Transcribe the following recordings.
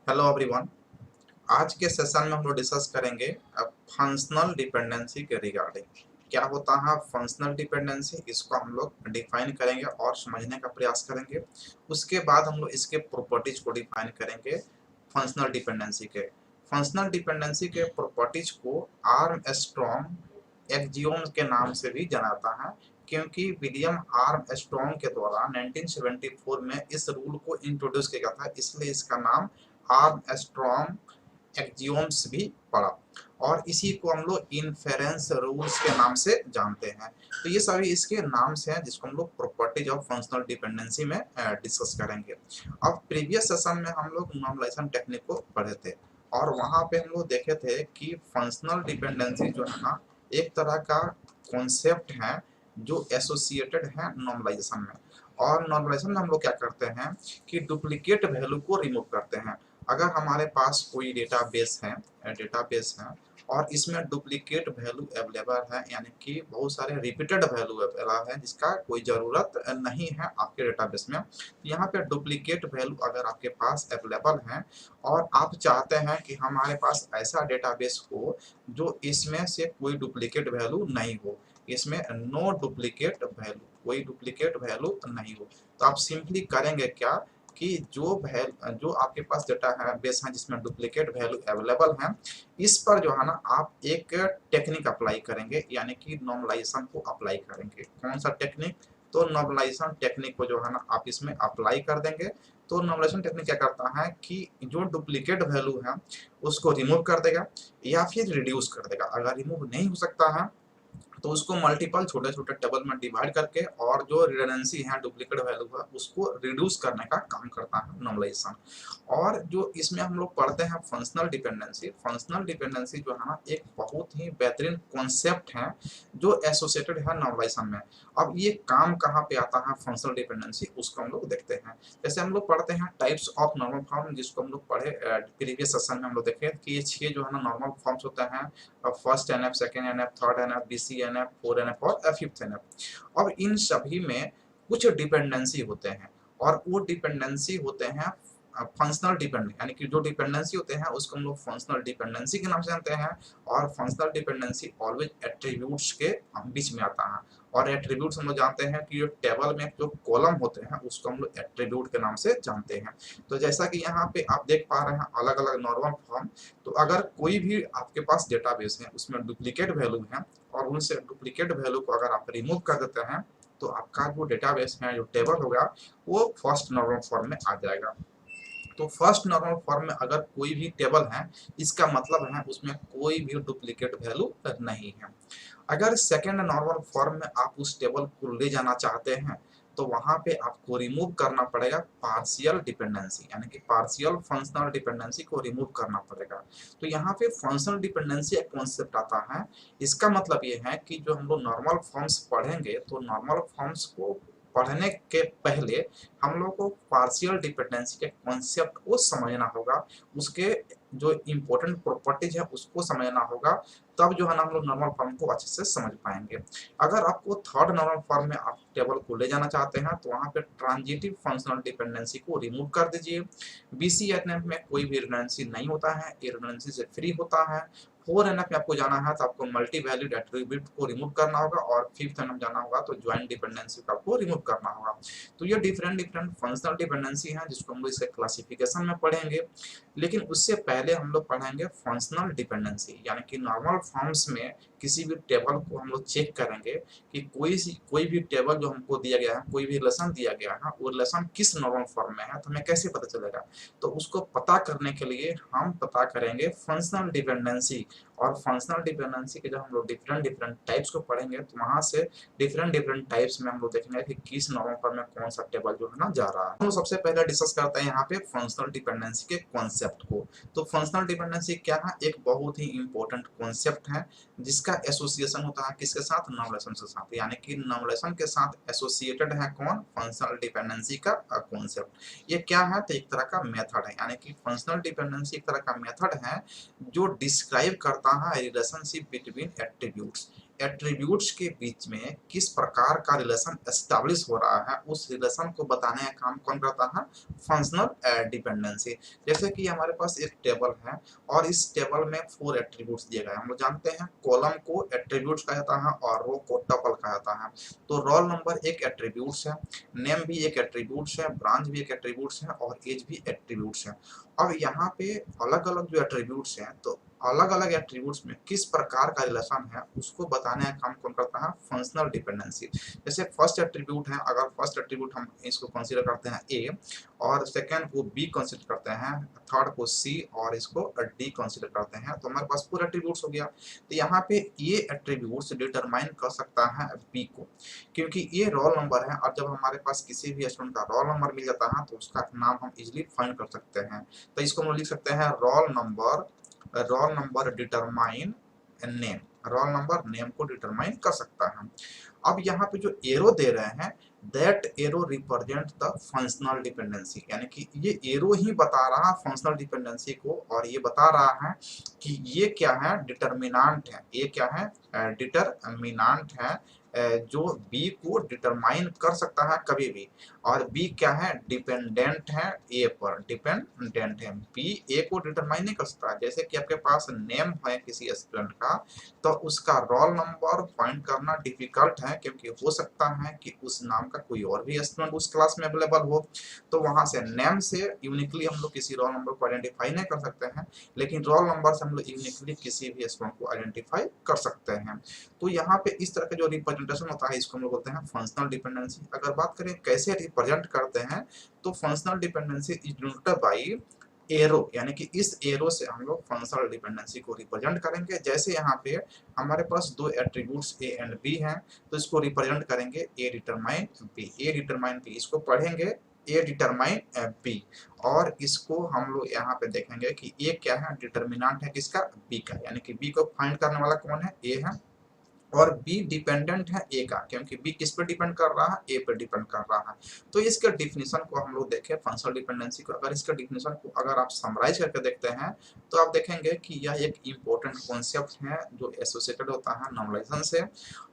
Hello everyone. आज के session में हम लोग डिस्कस करेंगे फंक्शनल डिपेंडेंसी के रिगार्डिंग। क्या होता है फंक्शनल डिपेंडेंसी, इसको हम लोग डिफाइन करेंगे और समझने का प्रयास करेंगे। उसके बाद हम लोग इसके प्रॉपर्टीज को डिफाइन करेंगे। फंक्शनल डिपेंडेंसी के प्रॉपर्टीज को आर्मस्ट्रॉन्ग एक्सियोम के नाम से भी जाना जाता है, क्योंकि विलियम आर्मस्ट्रॉन्ग के द्वारा 1974 में इस रूल को इंट्रोड्यूस किया गया था, इसलिए इसका नाम आर्मस्ट्रॉन्ग एक्सियोम्स भी पड़ा। और इसी को हम लोग इन्फेरेंस रूल्स के नाम से जानते हैं। तो ये सभी इसके नाम से हैं जिसको हम लोग प्रॉपर्टीज ऑफ फंक्शनल डिपेंडेंसी में डिस्कस करेंगे। अब प्रीवियस सेशन में हम लोग नॉर्मलाइजेशन टेक्निक को पढ़े थे और वहां पे हम लोग देखे थे कि फंक्शनल डिपेंडेंसी जो है ना, एक तरह का कॉन्सेप्ट है जो एसोसिएटेड है नॉर्मलाइजेशन में। और नॉर्मलाइजेशन में हम लोग क्या करते हैं कि डुप्लीकेट वैल्यू को रिमूव करते हैं। अगर हमारे पास कोई डेटाबेस है और इसमें डुप्लीकेट वैल्यू अवेलेबल है, यानी कि बहुत सारे रिपीटेड वैल्यू अवेलेबल है जिसका कोई ज़रूरत नहीं है आपके डेटाबेस में, तो यहाँ पे डुप्लीकेट वैल्यू अगर आपके पास अवेलेबल है और आप चाहते हैं कि हमारे पास ऐसा डेटाबेस हो जो इसमें से कोई डुप्लीकेट वैल्यू नहीं हो, इसमें नो डुप्लीकेट वैल्यू, कोई डुप्लीकेट वैल्यू नहीं हो, तो आप सिंपली करेंगे क्या कि जो आपके पास डेटा है बेस है जिसमें डुप्लीकेट वैल्यू अवेलेबल है, इस पर जो है ना आप एक टेक्निक अप्लाई करेंगे, यानी कि नॉर्मलाइजेशन को अप्लाई करेंगे। कौन सा टेक्निक? तो नॉर्मलाइजेशन टेक्निक को जो है ना आप इसमें अप्लाई कर देंगे। तो नॉर्मलाइजेशन टेक्निक क्या करता है कि जो डुप्लीकेट वैल्यू है उसको रिमूव कर देगा या फिर रिड्यूस कर देगा। अगर रिमूव नहीं हो सकता है तो उसको मल्टीपल छोटे छोटे टेबल में डिवाइड करके और जो रिडंडेंसी है डुप्लीकेट वैल्यू का उसको रिड्यूस करने का काम करता है नॉर्मलाइजेशन। और जो इसमें हम लोग पढ़ते हैं फंक्शनल डिपेंडेंसी जो है ना एक बहुत ही बेहतरीन कॉन्सेप्ट है जो एसोसिएटेड है नॉर्मलाइजेशन में। अब ये काम कहाँ पे आता है फंक्शनल डिपेंडेंसी, उसको हम लोग देखते हैं। जैसे हम लोग पढ़ते हैं टाइप्स ऑफ नॉर्मल फॉर्म, जिसको हम लोग पढ़े प्रीवियस सेशन में हम लोग देखे कि ये 6 जो है ना नॉर्मल फॉर्म्स होते हैं। First NF, second NF, third NF, BC NF, four NF और फिफ्थ एनएफ। अब इन सभी में कुछ डिपेंडेंसी होते हैं और वो डिपेंडेंसी होते हैं फंक्शनल डिपेंडेंसी, यानी कि जो डिपेंडेंसी होते हैं उसको हम लोग फंक्शनल डिपेंडेंसी के नाम से जानते हैं। और फंक्शनल डिपेंडेंसी ऑलवेज एट्रीब्यूट्स के बीच में आता है। और एट्रीब्यूट्स हम लोग जानते हैं कि जो टेबल में जो कॉलम होते हैं उसको हम लोग एट्रीब्यूट के नाम से जानते हैं। तो जैसा कि यहाँ पे आप देख पा रहे हैं अलग अलग नॉर्मल फॉर्म। तो अगर कोई भी आपके पास डेटाबेस है उसमें डुप्लीकेट वैल्यू है और उनसे डुप्लीकेट वैल्यू को अगर आप रिमूव कर देते हैं तो आपका जो डेटाबेस है, जो टेबल होगा, वो फर्स्ट नॉर्मल फॉर्म में आ जाएगा। तो फर्स्ट नॉर्मल फॉर्म में अगर कोई भी टेबल है, इसका मतलब है उसमें कोई भी डुप्लीकेट वैल्यू नहीं है। अगर सेकेंड नॉर्मल फॉर्म में आप उस टेबल को ले जाना चाहते हैं तो वहां पे आपको रिमूव करना पड़ेगा पार्शियल डिपेंडेंसी, यानी कि पार्शियल फंक्शनल डिपेंडेंसी को रिमूव करना पड़ेगा। तो यहाँ पे फंक्शनल डिपेंडेंसी एक कॉन्सेप्ट आता है। इसका मतलब ये है कि जो हम लोग नॉर्मल फॉर्म्स पढ़ेंगे तो नॉर्मल फॉर्म्स को पढ़ने के पहले हम लोग को पार्शियल डिपेंडेंसी के कॉन्सेप्ट को समझना होगा, उसके जो इम्पोर्टेंट प्रॉपर्टीज है उसको समझना होगा, तब जो है ना हम लोग नॉर्मल फॉर्म को अच्छे से समझ पाएंगे। अगर आपको थर्ड नॉर्मल फॉर्म में आप टेबल को ले जाना चाहते हैं तो वहां पे ट्रांजिटिव फंक्शनल डिपेंडेंसी को रिमूव कर दीजिए। बीसीएनएफ में कोई भी रिडंडेंसी नहीं होता है, ये रिडंडेंसी से फ्री होता है। फोर एनएफ में आपको जाना है तो आपको मल्टी वैल्यूड एट्रीब्यूट को रिमूव करना होगा और फिफ्थ एनएफ जाना होगा तो ज्वाइंट डिपेंडेंसी को आपको रिमूव करना होगा। तो ये डिफरेंट डिफरेंट फंक्शनल डिपेंडेंसी है जिसको हम लोग इसके क्लासिफिकेशन में पढ़ेंगे। लेकिन उससे पहले हम लोग पढ़ेंगे फंक्शनल डिपेंडेंसी, यानी कि नॉर्मल फॉर्म्स में किसी भी टेबल को हम लोग चेक करेंगे कि कोई भी टेबल जो हमको दिया गया है, कोई भी रिलेशन दिया गया है, वो रिलेशन किस नॉर्मल फॉर्म में है तो हमें कैसे पता चलेगा। तो उसको पता करने के लिए हम पता करेंगे फंक्शनल डिपेंडेंसी। और फंक्शनल डिपेंडेंसी के जब हम लोग डिफरेंट डिफरेंट टाइप्स को पढ़ेंगे तो वहां से डिफरेंट डिफरेंट टाइप्स में हम लोग देखेंगे कि किस नॉर्मल फॉर्म में कौन सा टेबल जो है ना जा रहा है। तो सबसे पहले डिस्कस करते हैं यहाँ पे फंक्शनल डिपेंडेंसी के कॉन्सेप्ट को। तो फंक्शनल डिपेंडेंसी क्या है? एक बहुत ही इंपॉर्टेंट कॉन्सेप्ट है जिसका एसोसिएशन होता है किसके साथ? नॉर्मलाइजेशन के साथ, यानी कि नॉर्मलाइजेशन के साथ एसोसिएटेड है कौन? फंक्शनल डिपेंडेंसी का कॉन्सेप्ट। ये क्या है? तो एक तरह का मेथड है, यानी कि फंक्शनल डिपेंडेंसी एक तरह का मेथड है जो डिस्क्राइब करता है रिलेशनशिप बिटवीन एट्रीब्यूट्स। एट्रीब्यूट्स के बीच में किस प्रकार का रिलेशन एस्टैब्लिश हो रहा है, उस रिलेशन को बताने का काम कौन करता है? Functional dependency. जैसे कि हमारे पास एक टेबल है और इस टेबल में 4 एट्रीब्यूट्स दिए गए हैं। हम लोग जानते हैं कॉलम को एट्रीब्यूट्स कहा जाता है और रो को टपल कहा जाता है। तो रोल नंबर एक एट्रीब्यूट्स है, नेम भी एक एट्रीब्यूट्स है, ब्रांच भी एक एट्रीब्यूट्स है और एज भी एट्रीब्यूट्स है। अब यहाँ पे अलग अलग जो एट्रीब्यूट्स हैं, तो अलग अलग एट्रीब्यूट्स में किस प्रकार का रिलेशन है उसको बताने का काम कौन करता है? Functional dependency. जैसे फर्स्ट एट्रीब्यूट है, अगर फर्स्ट एट्रीब्यूट हम इसको कंसीडर करते हैं ए और सेकंड को बी कंसीडर करते हैं, थर्ड को सी और इसको डी कंसीडर करते हैं, तो हमारे पास पूरा एट्रीब्यूट्स हो गया। तो यहाँ पे ये एट्रीब्यूट्स डिटरमाइन कर सकता है बी को, क्योंकि ये रोल नंबर है और जब हमारे पास किसी भी स्टूडेंट का रोल नंबर मिल जाता है तो उसका नाम हम इजिली फाइंड कर सकते हैं। तो इसको हम लिख सकते हैं roll number determine name. Roll number name को डिटरमाइन कर सकता है। अब यहाँ पे जो एरो दे रहे हैं, that arrow represent the functional dependency, यानी कि ये एरो ही बता रहा है फंक्शनल डिपेंडेंसी को और ये बता रहा है कि ये क्या है? डिटरमिनेंट है। ये क्या है? डिटरमिनेंट है जो बी को डिटरमाइन कर सकता है कभी भी। और बी क्या है? डिपेंडेंट है ए पर, डिपेंडेंट है। बी ए को डिटरमाइन नहीं कर सकता। जैसे कि आपके पास नेम है किसी स्टूडेंट का, तो उसका रोल नंबर फाइंड करना डिफिकल्ट है, क्योंकि हो सकता है कि उस नाम का कोई और भी स्टूडेंट उस क्लास में अवेलेबल हो। तो वहां से नेम से यूनिकली हम लोग किसी रोल नंबर को आइडेंटिफाई नहीं कर सकते हैं, लेकिन रोल नंबर से हम लोग यूनिकली किसी भी स्टूडेंट को आइडेंटिफाई कर सकते हैं। तो यहाँ पे इस तरह का जो रिप्रेजेंटेशन होता है इसको हम लोग बोलते हैं फंक्शनल डिपेंडेंसी। अगर बात करें कैसे रिप्रेजेंट करते हैं, तो functional dependency is denoted by arrow, यानी कि इस एरो से हम लोग फंक्शनल डिपेंडेंसी को रिप्रेजेंट करेंगे। जैसे यहाँ पे हमारे पास दो एट्रीब्यूट्स ए एंड बी हैं, तो इसको रिप्रेजेंट करेंगे ए डिटरमाइन बी। ए डिटरमाइन बी, इसको पढ़ेंगे ए डिटरमाइन बी, और इसको हम लोग यहाँ पे देखेंगे कि ए क्या है? डिटरमिनेंट है किसका? बी का, यानी कि बी को फाइंड करने वाला कौन है? ए है। और बी डिपेंडेंट है ए का, क्योंकि बी किस पे डिपेंड कर रहा है? ए पे डिपेंड कर रहा है। तो इसके डिफिनीशन को हम लोग देखें फंक्शनल डिपेंडेंसी को, अगर इसके डिफिनीशन को अगर आप समराइज करके देखते हैं तो आप देखेंगे कि यह एक इम्पोर्टेंट कॉन्सेप्ट है जो एसोसिएटेड होता है नॉर्मलाइजेशन से,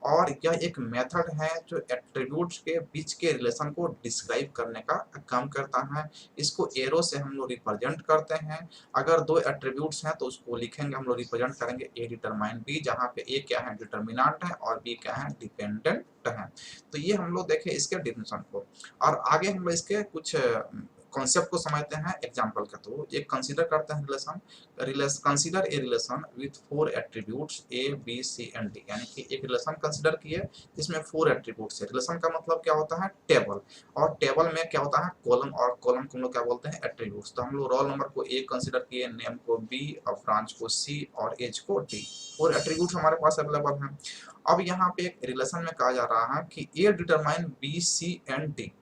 और यह एक मेथड है जो एट्रीब्यूट्स के बीच के रिलेशन को डिस्क्राइब करने का काम करता है। इसको एरो से हम लोग रिप्रेजेंट करते हैं। अगर दो एट्रीब्यूट्स हैं तो उसको लिखेंगे, हम लोग रिप्रेजेंट करेंगे ए डिटरमाइन बी, जहाँ पे ए क्या है? डिटरमिनेंट है और बी क्या है? डिपेंडेंट है। तो ये हम लोग देखें इसके डिफिनेशन को, और आगे हम लोग इसके कुछ कॉन्सेप्ट को समझते हैं एग्जांपल के थ्रू। एक कंसीडर करते हैं relation consider a relation with 4 attributes A B C and D, यानी कि एक रिलेशन कंसीडर किए जिसमें 4 एट्रीब्यूट्स है। रिलेशन का मतलब क्या होता है? टेबल, और टेबल में क्या होता है? कॉलम, और कॉलम को हम लोग क्या बोलते हैं? एट्रीब्यूट्स। तो हम लोग रोल नंबर को ए कंसीडर किए, नेम को बी और ब्रांच को सी और एज को डी। 4 एट्रीब्यूट्स हमारे पास अवेलेबल हैं। अब यहाँ पे एक रिलेशन में कहा जा रहा है कि A determine B C and D.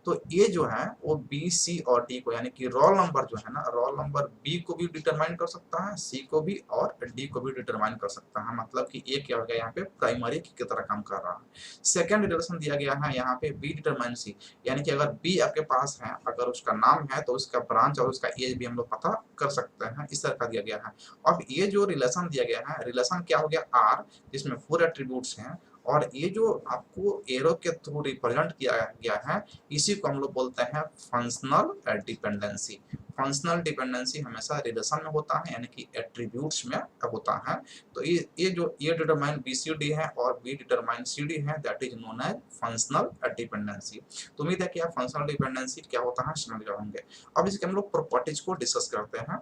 तो ए जो है वो बी सी और डी को, यानी कि रोल नंबर जो है ना, रोल नंबर बी को भी डिटरमाइन कर सकता है, सी को भी और डी को भी डिटरमाइन कर सकता है। मतलब कि ए क्या हो गया? यहाँ पे प्राइमरी की तरह काम कर रहा है। सेकेंड रिलेशन दिया गया है यहाँ पे बी डिटरमाइन सी, यानी कि अगर बी आपके पास है, अगर उसका नाम है तो उसका ब्रांच और उसका एज भी हम लोग पता कर सकते हैं। इस तरह का दिया गया है। अब ये जो रिलेशन दिया गया है, रिलेशन क्या हो गया? आर, जिसमें 4 एट्रीब्यूट्स हैं, और ये जो आपको एरो के थ्रू रिप्रेजेंट किया गया है, इसी को हम लोग बोलते हैं फंक्शनल डिपेंडेंसी। फंक्शनल डिपेंडेंसी हमेशा रिलेशन में होता है, यानी कि एट्रीब्यूट्स में होता है। तो ये जो A determine B C D है और बी डिटरमाइन सी डी है, that is known as functional dependency. तो उम्मीद है कि आप फंक्शनल डिपेंडेंसी क्या होता है समझ गए होंगे। अब इसके हम लोग प्रॉपर्टीज को डिस्कस करते हैं।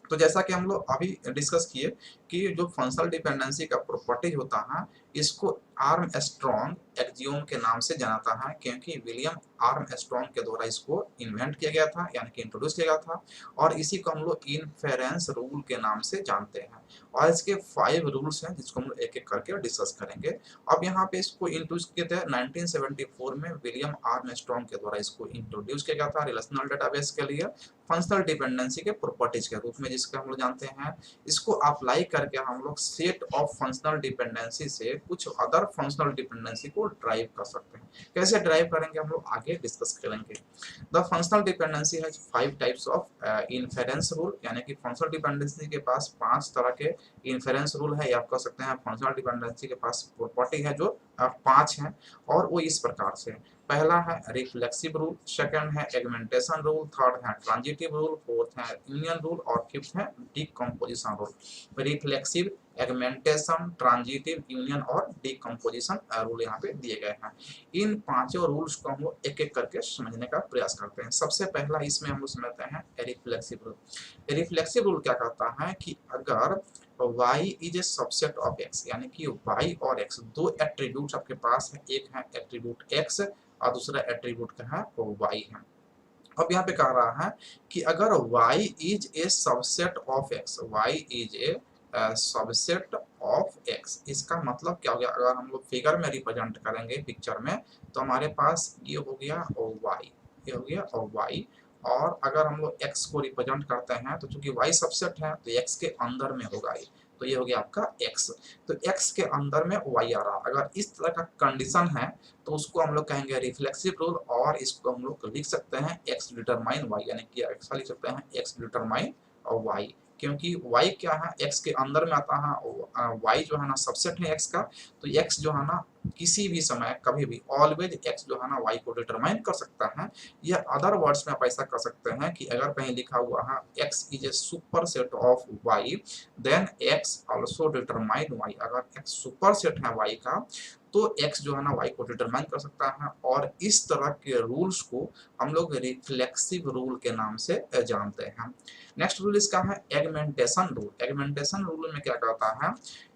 तो जैसा कि हम लोग अभी डिस्कस किए कि जो फंक्शनल डिपेंडेंसी का प्रॉपर्टीज होता है, इसको आर्मस्ट्रॉन्ग एक्सियोम के नाम से जाना है, क्योंकि विलियम आर्मस्ट्रॉन्ग के द्वारा इसको इन्वेंट किया गया था, यानी कि इंट्रोड्यूस किया गया था, और इसी को हम लोग इन्फेरेंस रूल के नाम से जानते हैं। और इसके 5 रूल्स हैं जिसको हम लोग एक एक करके डिस्कस करेंगे। अब यहाँ पे इसको इंट्रोड्यूस किए थे 1974 में विलियम आर्मस्ट्रॉन्ग के द्वारा इसको इंट्रोड्यूस किया गया था रिलेशनल डेटाबेस के लिए फंक्शनल डिपेंडेंसी के प्रॉपर्टीज के रूप में, जिसके हम लोग जानते हैं। इसको अप्लाई करके हम लोग सेट ऑफ फंक्शनल डिपेंडेंसी से कुछ अदर मिलकर फंक्शनल डिपेंडेंसी को ड्राइव कर सकते हैं। कैसे ड्राइव करेंगे हम लोग आगे डिस्कस करेंगे। The functional dependency has 5 types of inference rule, यानी कि फंक्शनल डिपेंडेंसी के पास 5 तरह के इन्फेरेंस रूल है, या आप कह सकते हैं फंक्शनल डिपेंडेंसी के पास प्रॉपर्टी है जो 5 हैं, और वो इस प्रकार से। पहला है रिफ्लेक्सिव रूल, सेकंड है एगमेंटेशन रूल, थर्ड है ट्रांजिटिव रूल, फोर्थ है यूनियन रूल और फिफ्थ है decomposition rule. Reflexive, augmentation, transitive, union और डीकंपोजिशन रूल यहाँ पे दिए गए हैं। इन पांचों रूल्स को हम लोग एक एक करके समझने का प्रयास करते हैं। सबसे पहला इसमें हम लोग समझते हैं रिफ्लेक्सिव रूल। रिफ्लेक्सिव रूल क्या कहता है कि अगर y is a subset of x, यानी कि y और x दो एट्रीब्यूट्स आपके पास है, एक है एट्रीब्यूट x और दूसरा एट्रीब्यूट क्या है वो y है। अब यहाँ पे कह रहा है कि अगर y is a subset of x, y is a subset of x, इसका मतलब क्या हो गया, अगर हम लोग फिगर में रिप्रेजेंट करेंगे पिक्चर में, तो हमारे पास ये हो गया और y, ये हो गया और y, और अगर हम लोग x को रिप्रेजेंट करते हैं तो चूंकि y सबसेट है तो x के अंदर में होगा ये, तो ये हो गया आपका x। तो x के अंदर में y आ रहा, अगर इस तरह का कंडीशन है तो उसको हम लोग कहेंगे रिफ्लेक्सिव रूल, और इसको हम लोग लिख सकते हैं x डिटरमाइन y, यानी कि ऐसा लिख सकते हैं x डिटरमाइन और y, क्योंकि y क्या है x के अंदर में आता है, y जो है ना सबसेट है x का, तो x जो है ना किसी भी समय कभी भी ऑलवेज x जो है ना y को डिटरमाइन कर सकता है। या अदर वर्ड्स में आप ऐसा कर सकते हैं कि अगर कहीं लिखा हुआ है x is a super set of y, then x also determine y, अगर x सुपर सेट है y का तो x जो है ना y को डिटरमाइन कर सकता है। और इस तरह के रूल्स को हम लोग रिफ्लेक्सिव रूल के नाम से जानते हैं। नेक्स्ट रूल इसका है एगमेंटेशन रूल। एगमेंटेशन रूल में क्या कहता है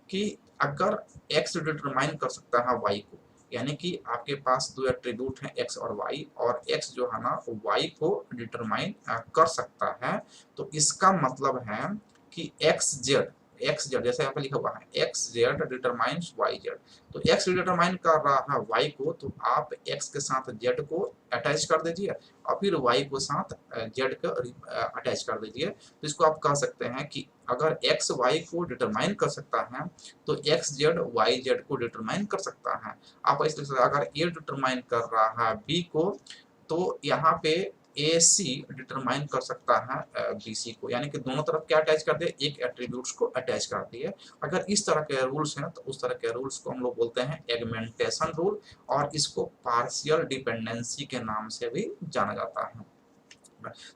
कि अगर x डिटरमाइन कर सकता है y को, यानी कि आपके पास दो एट्रीब्यूट हैं x और y, और x जो है ना y को डिटरमाइन कर सकता है, तो इसका मतलब है कि एक्स जेड जैसे यहाँ पे लिखा हुआ है X Z determines Y Z, तो एक्स डिटरमाइन कर रहा है वाई को, तो आप एक्स के साथ जेड को अटैच कर दीजिए और फिर वाई को साथ जेड को अटैच कर दीजिए। तो इसको आप कह सकते हैं कि अगर एक्स वाई को डिटरमाइन कर सकता है तो एक्स जेड वाई जेड को डिटरमाइन कर सकता है। आप ऐसे लिख सकते हैं, अगर ए डिटरमाइन कर रहा है बी को, तो यहाँ पे ए सी डिटरमाइन कर सकता है बी सी को, यानी कि दोनों तरफ क्या अटैच कर दिए, एक एट्रीब्यूट्स को अटैच कर दिए। अगर इस तरह के रूल्स हैं तो उस तरह के रूल्स को हम लोग बोलते हैं एगमेंटेशन रूल, और इसको पार्शियल डिपेंडेंसी के नाम से भी जाना जाता है।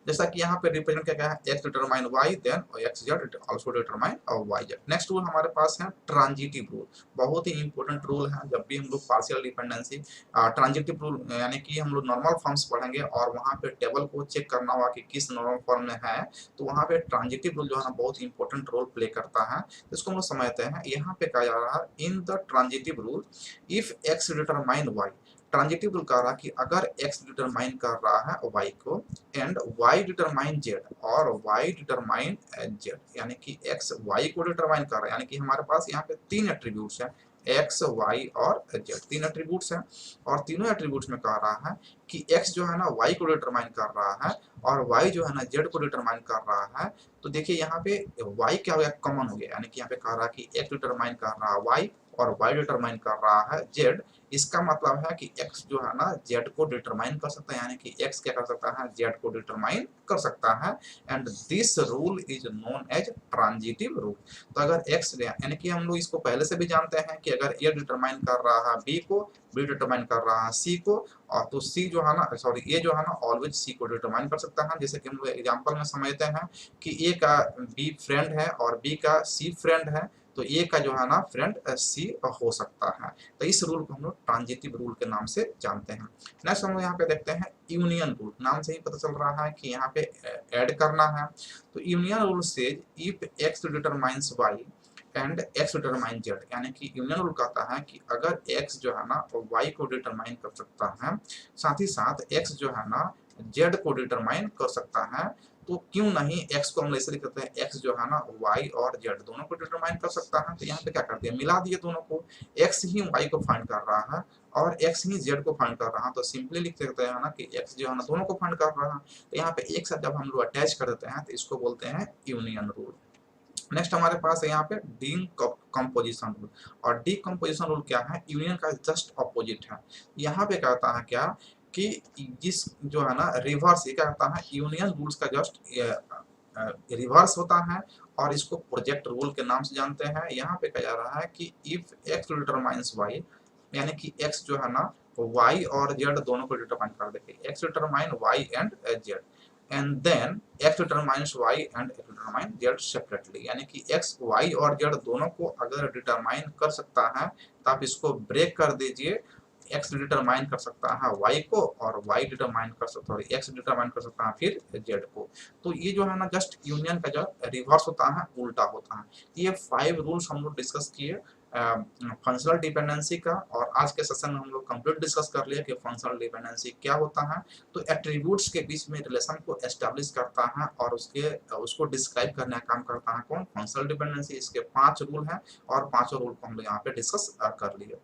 जैसा कि यहाँ पे रिप्रेजेंट क्या है, x determine y, then x z also determine y z। Next rule हमारे पास है ट्रांजिटिव रूल। बहुत ही इंपॉर्टेंट रूल है जब भी हम लोग पार्शियल डिपेंडेंसी। ट्रांजिटिव रूल यानी कि हम लोग नॉर्मल फॉर्म्स पढ़ेंगे और वहाँ पे टेबल को चेक करना होगा कि किस नॉर्मल फॉर्म में है, तो वहाँ पे ट्रांजिटिव रूल जो है ना बहुत इंपॉर्टेंट रोल प्ले करता है। इसको हम लोग समझते हैं। यहाँ पे कहा जा रहा है in the transitive rule if x determine y, transitive rule कह रहा कि अगर x डिटरमाइन कर रहा है y को एंड y डिटरमाइन z, और y डिटरमाइन z, यानी कि x y को डिटरमाइन कर रहा है, यानी कि हमारे पास यहाँ पे तीन एट्रीब्यूट्स हैं x y और z, तीन एट्रीब्यूट्स हैं, और तीनों एट्रीब्यूट्स में कह रहा है कि x जो है ना y को डिटरमाइन कर रहा है और y जो है ना z को डिटरमाइन कर रहा है। तो देखिए यहाँ पे y क्या हो गया, कॉमन हो गया, यानी कि यहाँ पे कह रहा है कि x डिटरमाइन कर रहा है y और y डिटरमाइन कर रहा है z। इसका मतलब है कि x जो है ना z को डिटरमाइन कर सकता है, यानी कि x क्या कर सकता है, z को डिटरमाइन कर सकता है। And this rule is known as transitive rule. तो अगर x यानी कि हम लोग इसको पहले से भी जानते हैं कि अगर a डिटरमाइन कर रहा है b को, b डिटरमाइन कर रहा है c को, और तो c जो है ना सॉरी a जो है ना ऑलवेज c को डिटरमाइन कर सकता है। जैसे कि हम लोग एग्जांपल में समझते हैं कि a का b फ्रेंड है और b का c फ्रेंड है, तो ए का जो है ना फ्रेंड सी हो सकता है। तो इस रूल को हम लोग ट्रांजिटिव रूल के नाम से जानते हैं। नेक्स्ट हम लोग यहाँ पे देखते हैं यूनियन रूल। नाम से ही पता चल रहा है कि यहाँ पे ऐड करना है। तो यूनियन रूल से if X determines Y and X determine Z, यानी कि यूनियन रूल कहता है कि अगर एक्स जो है ना वाई को डिटरमाइन कर सकता है, साथ ही साथ एक्स जो है ना जेड को डिटरमाइन कर सकता है, तो क्यों नहीं x को हम ऐसे लिख सकते हैं, x जो है ना y और z दोनों को डिटरमाइन कर सकता है। तो यहाँ पे क्या कर दिया, मिला दिए दोनों को, x ही y को फाइंड कर रहा है और x ही z को फाइंड कर रहा है, तो सिंपली लिख सकते हैं ना कि x जो है ना दोनों को फाइंड कर रहा है। तो यहाँ पे एक साथ जब हम लोग अटैच कर देते हैं तो इसको बोलते हैं यूनियन रूल। नेक्स्ट हमारे पास है यहाँ पे डीकम्पोजिशन रूल। और डीकम्पोजिशन रूल क्या है, यूनियन का जस्ट अपोजिट है। यहाँ पे कहता है क्या कि जिस जो है ना रिवर्स, ये क्या कहता है, यूनियन रूल्स का जस्ट रिवर्स होता है, और इसको प्रोजेक्ट रूल के नाम से जानते हैं। यहाँ पे कहा जा रहा है कि इफ एक्स डिटरमाइंस वाई, यानी कि एक्स जो है ना वाई और जेड दोनों को डिटरमाइन कर देंगे, X determine Y and Z, and then X determines Y and X determine Z separately, यानी कि एक्स वाई और जेड दोनों को अगर डिटरमाइन कर सकता है तो आप इसको ब्रेक कर दीजिए, एक्स डिटरमाइन कर सकता है वाई को, और वाई डिटरमाइन कर सकता है, एक्स डिटरमाइन कर सकता है फिर जेड को। तो ये जो है ना जस्ट यूनियन का जो रिवर्स होता है, उल्टा होता है। ये 5 रूल्स हम लोग डिस्कस किए फंक्शनल डिपेंडेंसी का, और आज के सेशन में हम लोग कंप्लीट डिस्कस कर लिया कि फंक्शनल डिपेंडेंसी क्या होता है। तो एट्रीब्यूट्स के बीच में रिलेशन को एस्टेब्लिश करता है और उसको डिस्क्राइब करने का काम करता है कौन, फंक्शनल डिपेंडेंसी। इसके 5 रूल हैं और पांचों रूल को हम लोग यहाँ पे डिस्कस कर लिए।